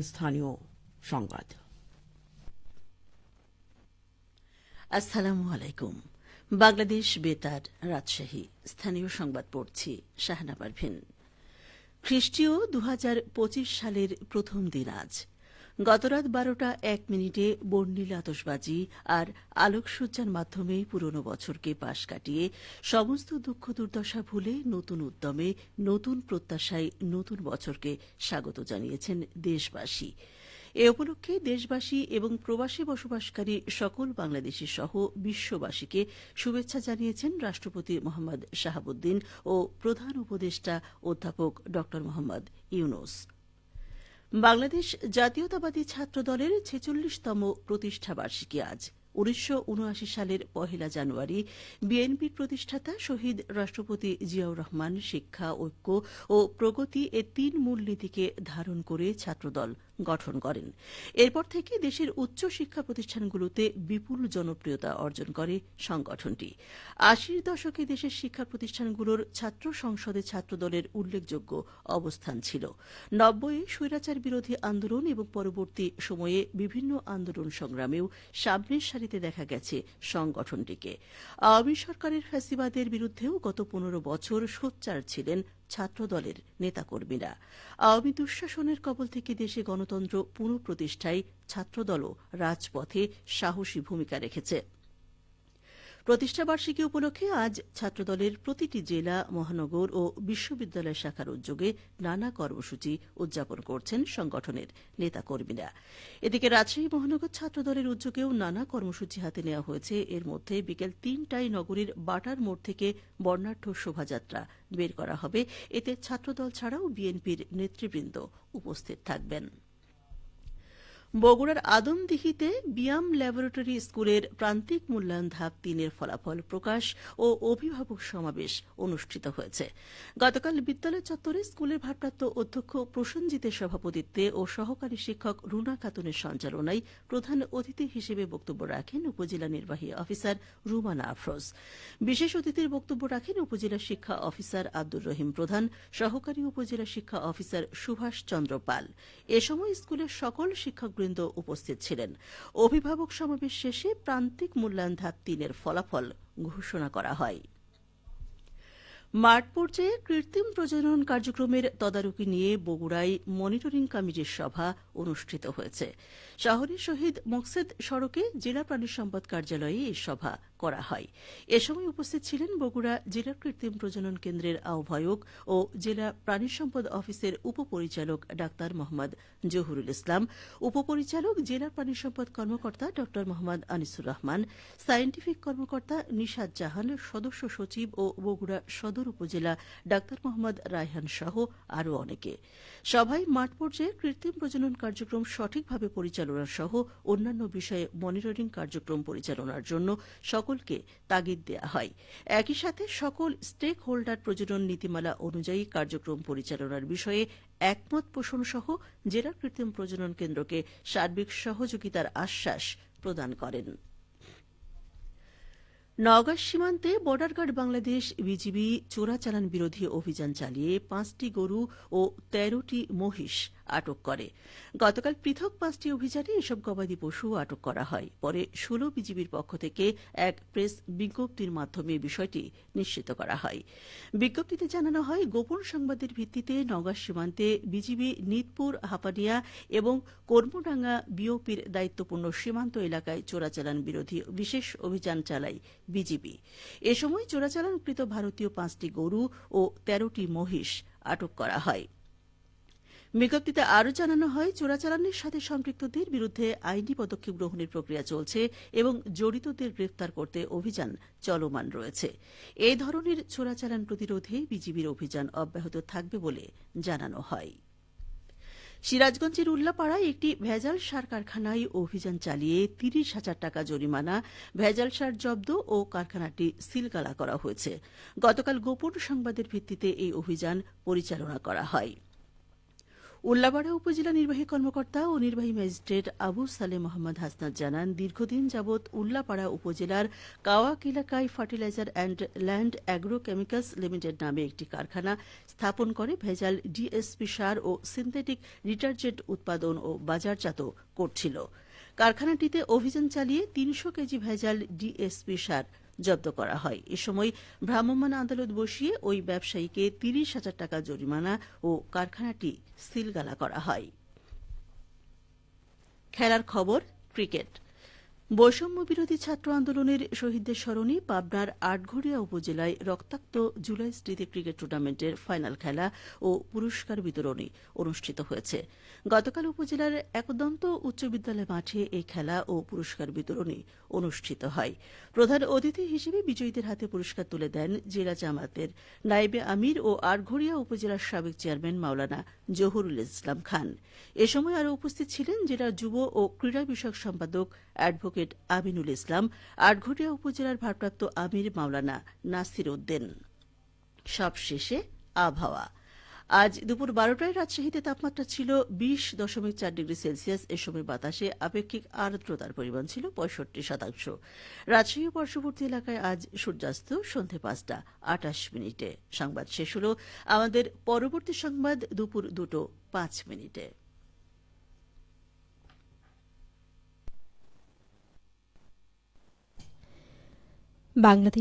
স্থানীয় সংবাদ। আসসালামু আলাইকুম। বাংলাদেশ বেতার, রাজশাহী। স্থানীয় সংবাদ পড়ছি শাহানা পারভিন। খ্রিস্টীয় ২০২৫ সালের প্রথম দিন আজ। গতরাত ১২টা ১ মিনিটে বর্ণিল আতশবাজি আর আলোকসজ্জার মাধ্যমে পুরনো বছরকে পাশ কাটিয়ে সমস্ত দুঃখ দুর্দশা ভুলে নতুন উদ্যমে, নতুন প্রত্যাশায় নতুন বছরকে স্বাগত জানিয়েছেন দেশবাসী। এ উপলক্ষে দেশবাসী এবং প্রবাসী বসবাসকারী সকল বাংলাদেশী সহ বিশ্ববাসীকে শুভেচ্ছা জানিয়েছেন রাষ্ট্রপতি মোহাম্মদ শাহাবুদ্দিন ও প্রধান উপদেষ্টা অধ্যাপক ড মোহাম্মদ ইউনূস। বাংলাদেশ জাতীয়তাবাদী ছাত্রদলের ৪৬তম প্রতিষ্ঠাবার্ষিকী আজ। ১৯৭৯ সালের ১ জানুয়ারি বিএনপির প্রতিষ্ঠাতা শহীদ রাষ্ট্রপতি জিয়াউর রহমান শিক্ষা, ঐক্য ও প্রগতি এ ৩ মূলনীতিকে ধারণ করে ছাত্রদল গঠন করেন। এরপর থেকে দেশের উচ্চ শিক্ষা প্রতিষ্ঠানগুলোতে বিপুল জনপ্রিয়তা অর্জন করে সংগঠনটি। ৮০ দশকে দেশের শিক্ষা প্রতিষ্ঠানগুলোর ছাত্র সংসদে ছাত্রদলের উল্লেখযোগ্য অবস্থান ছিল। ৯০-এ স্বৈরাচার বিরোধী আন্দোলন এবং পরবর্তী সময়ে বিভিন্ন আন্দোলন সংগ্রামেও সামনের সারিতে দেখা গেছে সংগঠনটিকে। আওয়ামী সরকারের ফ্যাসিবাদের বিরুদ্ধেও গত ১৫ বছর সোচ্চার ছিলেন ছাত্রদলের নেতাকর্মীরা। আওয়ামী দুঃশাসনের কবল থেকে দেশে গণতন্ত্র পুনঃপ্রতিষ্ঠায় ছাত্রদলও রাজপথে সাহসী ভূমিকা রেখেছে। প্রতিষ্ঠাবার্ষিকী উপলক্ষে আজ ছাত্রদলের প্রতিটি জেলা, মহানগর ও বিশ্ববিদ্যালয় শাখার উদ্যোগে নানা কর্মসূচি উদযাপন করছেন সংগঠনের নেতাকর্মীরা। এদিকে রাজশাহী মহানগর ছাত্রদলের উদ্যোগেও নানা কর্মসূচি হাতে নেওয়া হয়েছে। এর মধ্যে বিকেল ৩টায় নগরীর বাটার মোড় থেকে বর্ণাঢ্য শোভাযাত্রা বের করা হবে। এতে ছাত্রদল ছাড়াও বিএনপির নেতৃবৃন্দ উপস্থিত থাকবেন। বগুড়ার আদমদিঘিতে বিয়াম ল্যাবরেটরি স্কুলের প্রান্তিক মূল্যায়ন ধাপ ৩-এর ফলাফল প্রকাশ ও অভিভাবক সমাবেশ অনুষ্ঠিত হয়েছে। গতকাল বিদ্যালয় চত্বরে স্কুলের ভারপ্রাপ্ত অধ্যক্ষ প্রসেনজিতের সভাপতিত্বে ও সহকারী শিক্ষক রুনা খাতুনের সঞ্চালনায় প্রধান অতিথি হিসেবে বক্তব্য রাখেন উপজেলা নির্বাহী অফিসার রুমানা আফরোজ। বিশেষ অতিথির বক্তব্য রাখেন উপজেলা শিক্ষা অফিসার আব্দুর রহিম প্রধান, সহকারী উপজেলা শিক্ষা অফিসার সুভাষ চন্দ্র পাল। এ সময় স্কুলের সকল শিক্ষক উপস্থিত ছিলেন। অভিভাবক সমাবেশ শেষে প্রান্তিক মূল্যায়ন ধাপ ৩-এর ফলাফল ঘোষণা করা হয়। মাঠ পর্যায়ে কৃত্রিম প্রজনন কার্যক্রমের তদারকি নিয়ে বগুড়ায় মনিটরিং কমিটির সভা অনুষ্ঠিত হয়েছে। শহরের শহীদ মোকসেদ সড়কে জেলা প্রাণী সম্পদ কার্যালয়ে এই সভা করা হয়। এ সময় উপস্থিত ছিলেন বগুড়া জেলা কৃত্রিম প্রজনন কেন্দ্রের আহ্বায়ক ও জেলা প্রাণী সম্পদ অফিসের উপপরিচালক ডাক্তার মোহাম্মদ জহুরুল ইসলাম, উপপরিচালক জেলা প্রাণী সম্পদ কর্মকর্তা ড মোহাম্মদ আনিসুর রহমান, সায়েন্টিফিক কর্মকর্তা নিশাত জাহান, সদস্য সচিব ও বগুড়া সদর উপজেলা ডাক্তার মোহাম্মদ রায়হান সহ আরও অনেকে। সভায় মাঠ পর্যায়ে কৃত্রিম প্রজনন কার্যক্রম সঠিকভাবে পরিচালনা সহ অন্যান্য বিষয়ে মনিটরিং কার্যক্রম পরিচালনার জন্য সকলকে তাগিদ দেওয়া হয়। একই সাথে সকল স্টেক হোল্ডার প্রজনন নীতিমালা অনুযায়ী কার্যক্রম পরিচালনার বিষয়ে একমত পোষণ সহ জেলা কৃত্রিম প্রজনন কেন্দ্রকে সার্বিক সহযোগিতার আশ্বাস প্রদান করেন। নওগাঁ সীমান্তে বর্ডার গার্ড বাংলাদেশ বিজিবি চোরাচালান বিরোধী অভিযান চালিয়ে ৫টি গরু ও ১৩টি মহিষ আটক করে। গতকাল পৃথক ৫টি অভিযানে এসব গবাদি পশু আটক করা হয়। পরে ১৬ বিজিবির পক্ষ থেকে এক প্রেস বিজ্ঞপ্তির মাধ্যমে বিষয়টি নিশ্চিত করা হয়। বিজ্ঞপ্তিতে জানানো হয়, গোপন সংবাদের ভিত্তিতে নওগাঁ সীমান্তে বিজিবি নিতপুর, হাপানিয়া এবং কর্মডাঙ্গা বিওপির দায়িত্বপূর্ণ সীমান্ত এলাকায় চোরাচালান বিরোধী বিশেষ অভিযান চালায় বিজিবি। এ সময় চোরাচালানকৃত ভারতীয় ৫টি গরু ও ১৩টি মহিষ আটক করা হয়। বিজ্ঞপ্তিতে আরও জানানো হয়, চোরাচালানের সাথে সম্পৃক্তদের বিরুদ্ধে আইনি পদক্ষেপ গ্রহণের প্রক্রিয়া চলছে এবং জড়িতদের গ্রেপ্তার করতে অভিযান চলমান রয়েছে। এই ধরনের চোরাচালান প্রতিরোধে বিজিবির অভিযান অব্যাহত থাকবে বলে জানানো হয়। সিরাজগঞ্জের উল্লাপাড়ায় একটি ভেজাল সার কারখানায় অভিযান চালিয়ে ৩০,০০০ টাকা জরিমানা, ভেজাল সার জব্দ ও কারখানাটি সিলগালা করা হয়েছে। গতকাল গোপন সংবাদের ভিত্তিতে এই অভিযান পরিচালনা করা হয়। উল্লাপাড়া উপজেলা নির্বাহী কর্মকর্তা ও নির্বাহী ম্যাজিস্ট্রেট আবু সালেহ মোহাম্মদ হাসনাত জানান, দীর্ঘদিন যাবৎ উল্লাপাড়া উপজেলার কাওয়াক এলাকায় fertiliser and land agro chemicals limited নামে একটি কারখানা স্থাপন করে ভেজাল ডিএসপি সার ও সিনথেটিক ডিটারজেন্ট উৎপাদন ও বাজারজাত করছিল। কারখানাটিতে অভিযান চালিয়ে ৩০০ কেজি ভেজাল ডিএসপি সার জব্দ করা হয়। এ সময় ভ্রাম্যমাণ আদালত বসিয়ে ওই ব্যবসায়ীকে ৩০,০০০ টাকা জরিমানা ও কারখানাটি সিলগালা করা হয়। খেলার খবর, ক্রিকেট। বৈষম্য বিরোধী ছাত্র আন্দোলনের শহীদদের স্মরণে পাবনার আটঘরিয়া উপজেলায় রক্তাক্ত জুলাই স্মৃতি ক্রিকেট টুর্নামেন্টের ফাইনাল খেলা ও পুরস্কার বিতরণী অনুষ্ঠিত হয়েছে। গতকাল উপজেলার একদন্ত উচ্চ বিদ্যালয় মাঠে এই খেলা ও পুরস্কার বিতরণী অনুষ্ঠিত হয়। প্রধান অতিথি হিসেবে বিজয়ীদের হাতে পুরস্কার তুলে দেন জেলা জামায়াতের নায়েবে আমির ও আটঘরিয়া উপজেলার সাবেক চেয়ারম্যান মাওলানা জহুরুল ইসলাম খান। এ সময় আরও উপস্থিত ছিলেন জেলার যুব ও ক্রীড়া বিষয়ক সম্পাদক অ্যাডভোকেট আমিনুল ইসলাম, আটঘরিয়া উপজেলার ভারপ্রাপ্ত আমির মাওলানা নাসির উদ্দিন। সবশেষে আবহাওয়া। আজ দুপুর ১২টায় রাজশাহীতে তাপমাত্রা ছিল ২০.৪ ডিগ্রি সেলসিয়াস। এ সময় বাতাসে আপেক্ষিক আর্দ্রতার পরিমাণ ছিল ৬৫%। রাজশাহী ও পার্শ্ববর্তী এলাকায় আজ সূর্যাস্ত সন্ধ্যে ৫টা ২৮ মিনিটে। সংবাদ শেষ হল। আমাদের পরবর্তী সংবাদ দুপুর ২টা ৫ মিনিটে। বাংলাদেশ